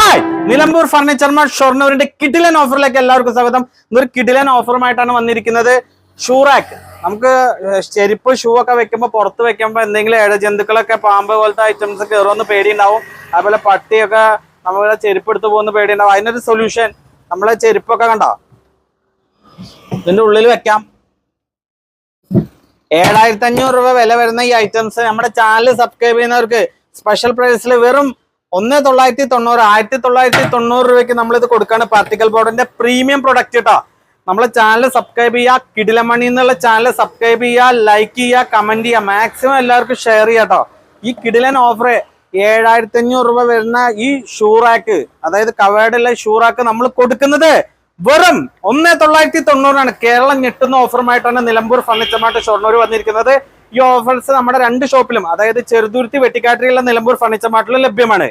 Hi, Nilambur furniture mart ഷൊർണൂരിന്റെ കിടിലൻ ഓഫറിലേക്ക് എല്ലാവർക്കും സ്വാഗതം. ഇന്നൊരു കിടിലൻ ഓഫറുമായിട്ടാണ് വന്നിരിക്കുന്നത്. Shoe rack. നമുക്ക് ചെരുപ്പ് ഷൂ ഒക്കെ വെക്കുമ്പോൾ പുറത്ത് വെക്കുമ്പോൾ എന്തെങ്കിലും ഇഴജന്തുക്കളൊക്കെ പാമ്പ് പോലത്തെ ഐറ്റംസ് കയറുമെന്ന് പേടിയുണ്ടാവും. അതുപോലെ പട്ടിയൊക്കെ നമ്മളെ ചെരുപ്പ് എടുത്ത് പോകുന്ന പേടിയുണ്ടാവും. അതിനൊരു സൊല്യൂഷൻ, നമ്മളെ ചെരുപ്പൊക്കെ കണ്ടോ ഇതിന്റെ ഉള്ളിൽ വെക്കാം. 7500 രൂപ വില വരുന്ന ഈ ഐറ്റംസ് നമ്മുടെ ചാനൽ സബ്സ്ക്രൈബ് ചെയ്യുന്നവർക്ക് സ്പെഷ്യൽ പ്രൈസിൽ വെറും 1990 രൂപയ്ക്ക് നമ്മളിത് കൊടുക്കാണ്. പാർട്ടിക്കൽ ബോർഡിന്റെ പ്രീമിയം പ്രൊഡക്റ്റ് കേട്ടോ. നമ്മളെ ചാനൽ സബ്സ്ക്രൈബ് ചെയ്യുക, കിടിലമണി എന്നുള്ള ചാനൽ സബ്സ്ക്രൈബ് ചെയ്യുക, ലൈക്ക് ചെയ്യുക, കമന്റ് ചെയ്യുക, മാക്സിമം എല്ലാവർക്കും ഷെയർ ചെയ്യാം കേട്ടോ. ഈ കിടിലൻ ഓഫർ 7500 രൂപ വരുന്ന ഈ ഷൂ റാക്ക്, അതായത് കവേർഡുള്ള ഷൂ റാക്ക് നമ്മൾ കൊടുക്കുന്നത് വെറും 1990 കേരളം ഞെട്ടുന്ന ഓഫറുമായിട്ടാണ് നിലമ്പൂർ ഫർണിച്ചർ മാർട്ട് ഷൊർണൂർ വന്നിരിക്കുന്നത്. ഈ ഓഫേഴ്സ് നമ്മുടെ 2 ഷോപ്പിലും, അതായത് ചെറുതുരുത്തി വെട്ടിക്കാട്ടിലുള്ള നിലമ്പൂർ ഫർണിച്ചർ മാർട്ടിലും ലഭ്യമാണ്.